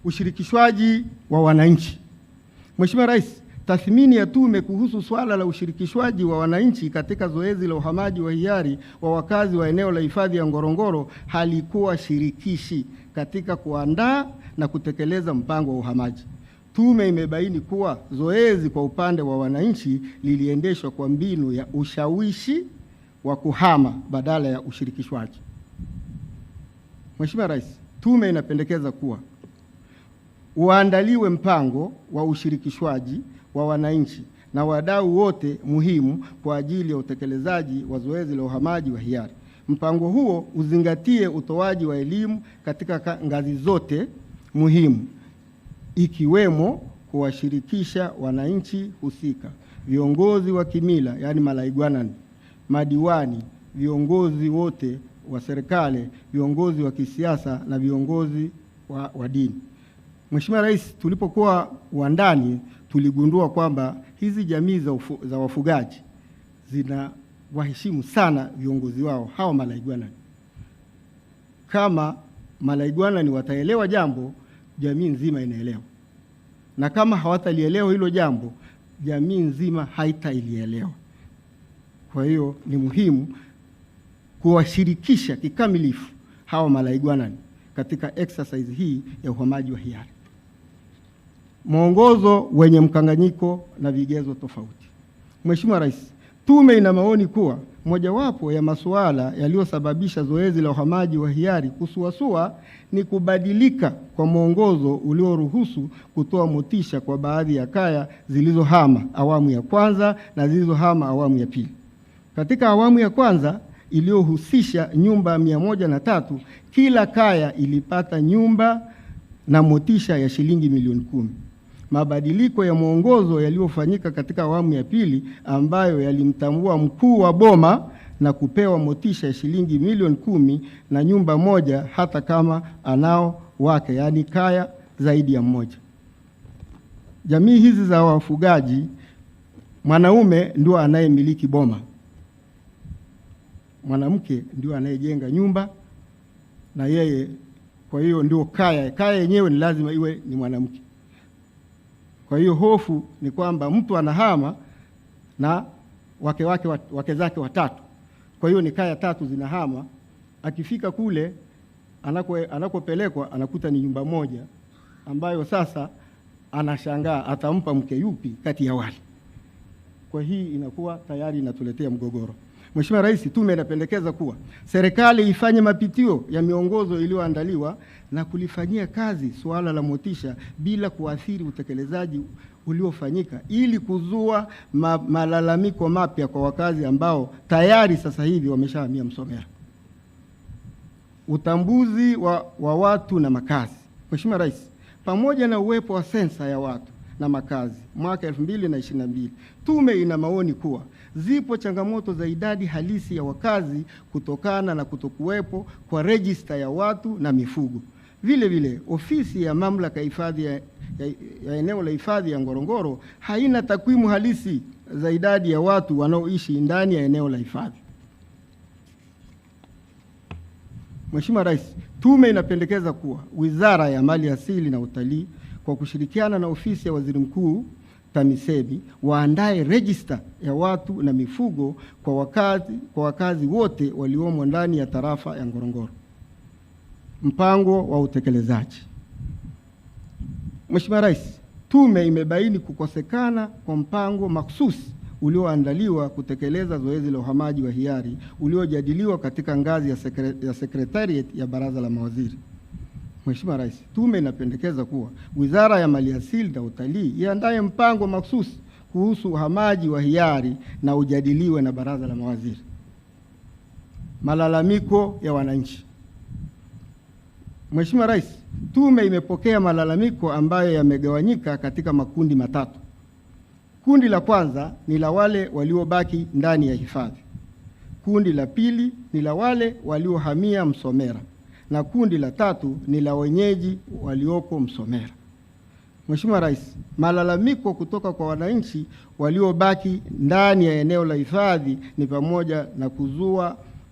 Ushirikishwaji wa wananchi. Mheshimiwa Rais, tathmini ya tume kuhusu swala la ushirikishwaji wa wananchi katika zoezi la uhamaji wa hiari wa wakazi wa eneo la hifadhi ya Ngorongoro halikuwa shirikishi katika kuandaa na kutekeleza mpango wa uhamaji. Tume imebaini kuwa zoezi kwa upande wa wananchi liliendeshwa kwa mbinu ya ushawishi wa kuhama badala ya ushirikishwaji. Mheshimiwa Rais, tume inapendekeza kuwa uandaliwe mpango wa ushirikishwaji wa wananchi na wadau wote muhimu kwa ajili ya utekelezaji wa zoezi la uhamaji wa hiari. Mpango huo uzingatie utoaji wa elimu katika ngazi zote muhimu, ikiwemo kuwashirikisha wananchi husika, viongozi wa kimila, yani malaigwanani, madiwani, viongozi wote wa serikali, viongozi wa kisiasa na viongozi wa dini. Mheshimiwa Rais, tulipokuwa uandani tuligundua kwamba hizi jamii za wafugaji zina waheshimu sana viongozi wao hawa malaigwanani. Kama malaigwanani wataelewa jambo, jamii nzima inaelewa. Na kama hawatalielewa hilo jambo, jamii nzima haitailielewa. Kwa hiyo ni muhimu kuwashirikisha kikamilifu hawa malaigwanani katika exercise hii ya uhamaji wa hiari. Mwongozo wenye mkanganyiko na vigezo tofauti. Mheshimiwa Rais, tume ina maoni kuwa mojawapo ya masuala yaliyosababisha zoezi la uhamaji wa hiari kusuasua ni kubadilika kwa mwongozo ulioruhusu kutoa motisha kwa baadhi ya kaya zilizohama awamu ya kwanza na zilizohama awamu ya pili. Katika awamu ya kwanza iliyohusisha nyumba 103, kila kaya ilipata nyumba na motisha ya shilingi milioni 10. Mabadiliko ya mwongozo yaliyofanyika katika awamu ya pili ambayo yalimtambua mkuu wa boma na kupewa motisha ya shilingi milioni 10 na nyumba moja hata kama anao wake, yani kaya zaidi ya mmoja. Jamii hizi za wafugaji, mwanaume ndio anayemiliki boma, mwanamke ndio anayejenga nyumba na yeye, kwa hiyo ndio kaya yenyewe ni lazima iwe ni mwanamke. Kwa hiyo hofu ni kwamba mtu anahama na wake zake watatu. Kwa hiyo ni kaya 3 zinahama, akifika kule anakopelekwa anakuta ni nyumba moja ambayo sasa anashangaa atampa mke yupi kati ya wale. Kwa hii inakuwa tayari inatuletea mgogoro. Mheshimiwa Rais, tume inapendekeza kuwa serikali ifanye mapitio ya miongozo iliyoandaliwa na kulifanyia kazi suala la motisha bila kuathiri utekelezaji uliofanyika ili kuzua malalamiko mapya kwa wakazi ambao tayari sasa hivi wameshahamia Msomera. Utambuzi wa watu na makazi. Mheshimiwa Rais, pamoja na uwepo wa sensa ya watu na makazi mwaka 2022, tume ina maoni kuwa zipo changamoto za idadi halisi ya wakazi kutokana na kutokuwepo kwa rejista ya watu na mifugo. Vile vile, ofisi ya mamlaka hifadhi ya eneo la hifadhi ya Ngorongoro haina takwimu halisi za idadi ya watu wanaoishi ndani ya eneo la hifadhi. Mheshimiwa Rais, tume inapendekeza kuwa Wizara ya Mali Asili na Utalii kwa kushirikiana na ofisi ya Waziri Mkuu TAMISEMI waandae rejista ya watu na mifugo kwa wakazi wote waliomo ndani ya tarafa ya Ngorongoro. Mpango wa utekelezaji. Mheshimiwa Rais, tume imebaini kukosekana kwa mpango mahsusi ulioandaliwa kutekeleza zoezi la uhamaji wa hiari uliojadiliwa katika ngazi ya Secretariat ya Baraza la Mawaziri. Mheshimiwa Rais, tume inapendekeza kuwa Wizara ya Maliasili na Utalii iandae mpango mahsusi kuhusu uhamaji wa hiari na ujadiliwe na Baraza la Mawaziri. Malalamiko ya wananchi. Mheshimiwa Rais, tume imepokea malalamiko ambayo yamegawanyika katika makundi matatu. Kundi la kwanza ni la wale waliobaki ndani ya hifadhi. Kundi la pili ni la wale waliohamia Msomera. Na kundi la tatu ni la wenyeji walioko Msomera. Mheshimiwa Rais, malalamiko kutoka kwa wananchi waliobaki ndani ya eneo la hifadhi ni pamoja na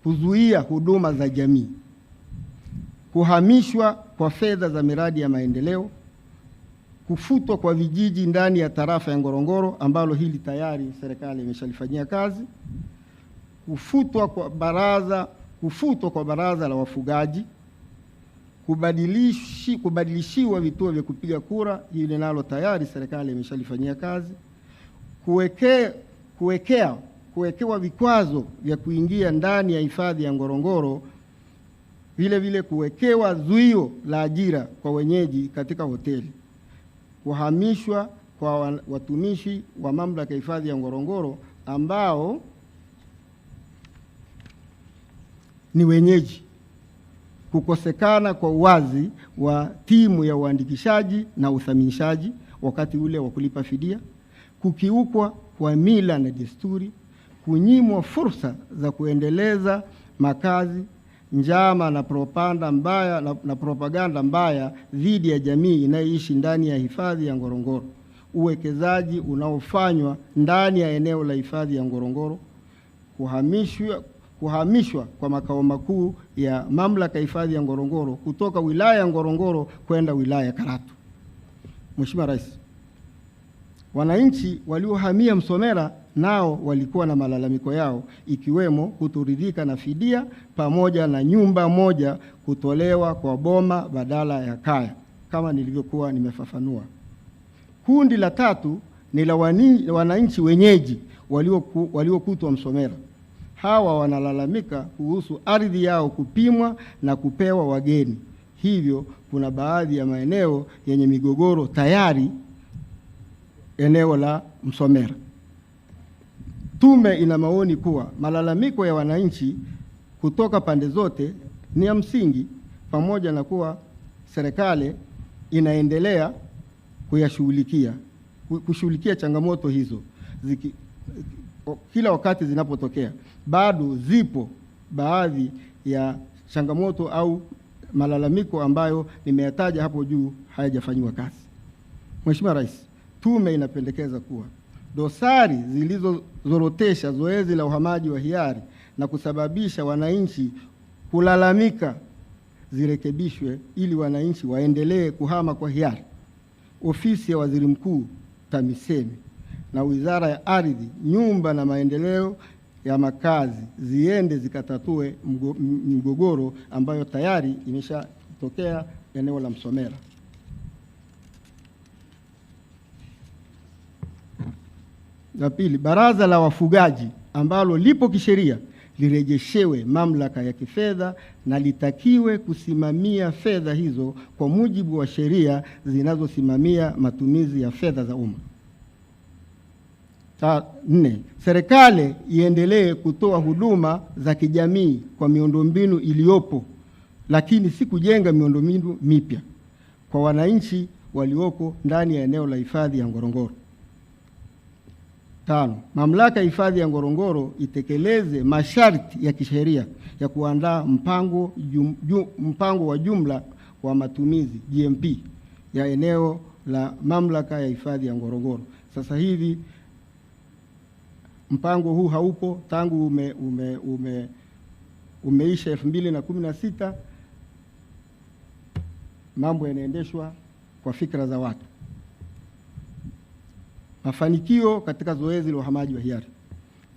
kuzuia huduma za jamii, kuhamishwa kwa fedha za miradi ya maendeleo, kufutwa kwa vijiji ndani ya tarafa ya Ngorongoro ambalo hili tayari serikali imeshalifanyia kazi, kufutwa kwa baraza la wafugaji, kubadilishiwa vituo vya kupiga kura, hili nalo tayari serikali imeshalifanyia kazi, kuwekewa vikwazo vya kuingia ndani ya hifadhi ya Ngorongoro, vile vile kuwekewa zuio la ajira kwa wenyeji katika hoteli, kuhamishwa kwa watumishi wa mamlaka ya hifadhi ya Ngorongoro ambao ni wenyeji, kukosekana kwa uwazi wa timu ya uandikishaji na uthaminishaji wakati ule wa kulipa fidia, kukiukwa kwa mila na desturi, kunyimwa fursa za kuendeleza makazi, njama na propaganda mbaya dhidi ya jamii inayoishi ndani ya hifadhi ya Ngorongoro, uwekezaji unaofanywa ndani ya eneo la hifadhi ya Ngorongoro, kuhamishwa kwa makao makuu ya mamlaka ya hifadhi ya Ngorongoro kutoka wilaya ya Ngorongoro kwenda wilaya ya Karatu. Mheshimiwa Rais, wananchi waliohamia Msomera nao walikuwa na malalamiko yao, ikiwemo kutoridhika na fidia pamoja na nyumba moja kutolewa kwa boma badala ya kaya kama nilivyokuwa nimefafanua. Kundi la tatu ni la wananchi wenyeji waliokutwa Msomera. Hawa wanalalamika kuhusu ardhi yao kupimwa na kupewa wageni. Hivyo kuna baadhi ya maeneo yenye migogoro tayari eneo la Msomera. Tume ina maoni kuwa malalamiko ya wananchi kutoka pande zote ni ya msingi, pamoja na kuwa serikali inaendelea kushughulikia changamoto hizo kila wakati zinapotokea. Bado zipo baadhi ya changamoto au malalamiko ambayo nimeyataja hapo juu hayajafanywa kazi. Mheshimiwa Rais, tume inapendekeza kuwa dosari zilizozorotesha zoezi la uhamaji wa hiari na kusababisha wananchi kulalamika zirekebishwe ili wananchi waendelee kuhama kwa hiari. Ofisi ya Waziri Mkuu, TAMISEMI na Wizara ya Ardhi, Nyumba na Maendeleo ya Makazi ziende zikatatue mgogoro ambayo tayari imeshatokea eneo la Msomera. La pili, baraza la wafugaji ambalo lipo kisheria lirejeshewe mamlaka ya kifedha na litakiwe kusimamia fedha hizo kwa mujibu wa sheria zinazosimamia matumizi ya fedha za umma. 4, serikali iendelee kutoa huduma za kijamii kwa miundombinu iliyopo, lakini si kujenga miundombinu mipya kwa wananchi walioko ndani ya eneo la hifadhi ya Ngorongoro. 5, mamlaka ya hifadhi ya Ngorongoro itekeleze masharti ya kisheria ya kuandaa mpango wa jumla wa matumizi GMP ya eneo la mamlaka ya hifadhi ya Ngorongoro. Sasa hivi mpango huu haupo tangu umeisha 2016. Mambo yanaendeshwa kwa fikra za watu. Mafanikio katika zoezi la uhamaji wa hiari.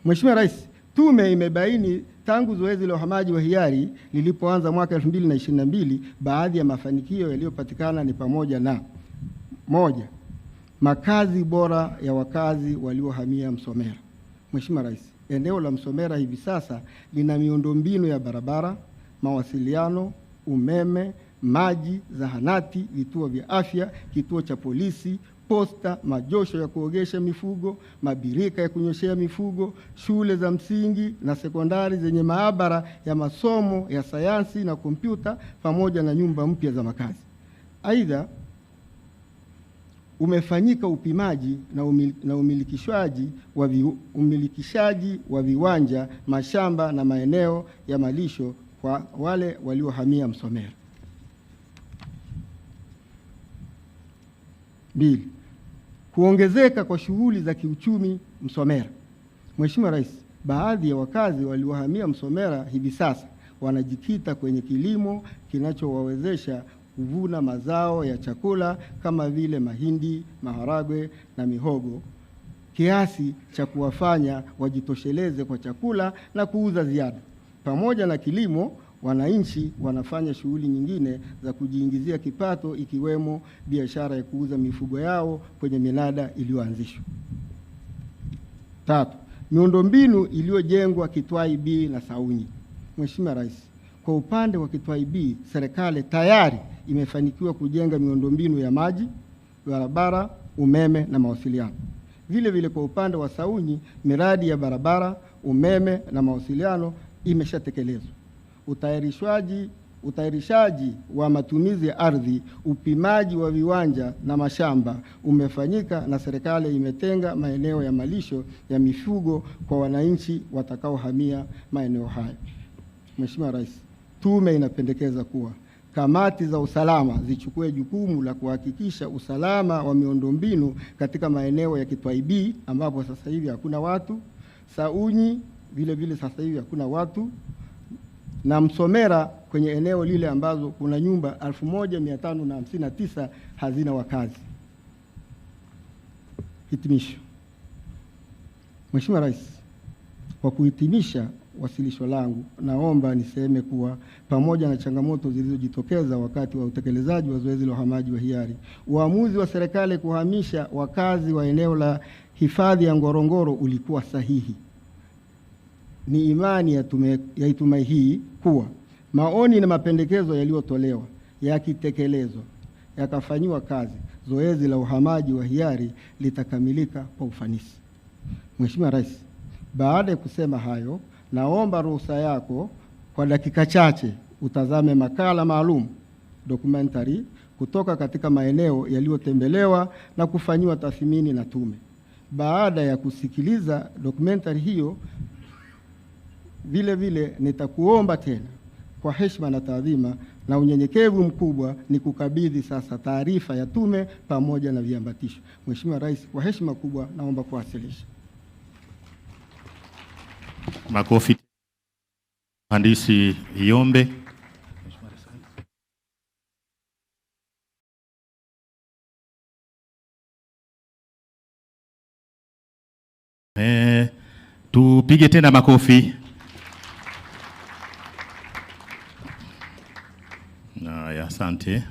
Mheshimiwa Rais, tume imebaini tangu zoezi la uhamaji wa hiari lilipoanza mwaka 2022, baadhi ya mafanikio yaliyopatikana ni pamoja na: 1, makazi bora ya wakazi waliohamia Msomera. Mheshimiwa Rais, eneo la Msomera hivi sasa lina miundombinu ya barabara, mawasiliano, umeme, maji, zahanati, vituo vya afya, kituo cha polisi, posta, majosho ya kuogesha mifugo, mabirika ya kunyoshea mifugo, shule za msingi na sekondari zenye maabara ya masomo ya sayansi na kompyuta, pamoja na nyumba mpya za makazi. Aidha, umefanyika upimaji na umilikishaji wa viwanja, mashamba na maeneo ya malisho kwa wale waliohamia Msomera. 2, kuongezeka kwa shughuli za kiuchumi Msomera. Mheshimiwa Rais, baadhi ya wakazi waliohamia Msomera hivi sasa wanajikita kwenye kilimo kinachowawezesha kuvuna mazao ya chakula kama vile mahindi, maharagwe na mihogo, kiasi cha kuwafanya wajitosheleze kwa chakula na kuuza ziada. Pamoja na kilimo, wananchi wanafanya shughuli nyingine za kujiingizia kipato, ikiwemo biashara ya kuuza mifugo yao kwenye minada iliyoanzishwa. 3. Miundombinu iliyojengwa Kitwai B na Saunyi. Mheshimiwa Rais, kwa upande wa Kitwai B, serikali tayari imefanikiwa kujenga miundombinu ya maji, barabara, umeme na mawasiliano. Vile vile kwa upande wa Saunyi, miradi ya barabara, umeme na mawasiliano imeshatekelezwa. Utayarishaji wa matumizi ya ardhi, upimaji wa viwanja na mashamba umefanyika, na serikali imetenga maeneo ya malisho ya mifugo kwa wananchi watakaohamia maeneo hayo. Mheshimiwa Rais, tume inapendekeza kuwa kamati za usalama zichukue jukumu la kuhakikisha usalama wa miundombinu katika maeneo ya Kitwai B ambapo sasa hivi hakuna watu, Saunyi vile vile sasa hivi hakuna watu, na Msomera kwenye eneo lile ambazo kuna nyumba 1559 hazina wakazi. Hitimisho. Mheshimiwa Rais, kwa kuhitimisha wasilisho langu, naomba niseme kuwa pamoja na changamoto zilizojitokeza wakati wa utekelezaji wa zoezi la uhamaji wa hiari, uamuzi wa serikali kuhamisha wakazi wa eneo la hifadhi ya Ngorongoro ulikuwa sahihi. Ni imani ya tume hii kuwa maoni na mapendekezo yaliyotolewa yakitekelezwa, yakafanyiwa kazi, zoezi la uhamaji wa hiari litakamilika kwa ufanisi. Mheshimiwa Rais, baada ya kusema hayo, naomba ruhusa yako kwa dakika chache utazame makala maalum documentary kutoka katika maeneo yaliyotembelewa na kufanyiwa tathmini na tume. Baada ya kusikiliza documentary hiyo, vile vile nitakuomba tena kwa heshima na taadhima na unyenyekevu mkubwa ni kukabidhi sasa taarifa ya tume pamoja na viambatisho. Mheshimiwa Rais, kwa heshima kubwa naomba kuwasilisha. Makofi. Mhandisi Iyombe. Tupige tena makofi. Asante.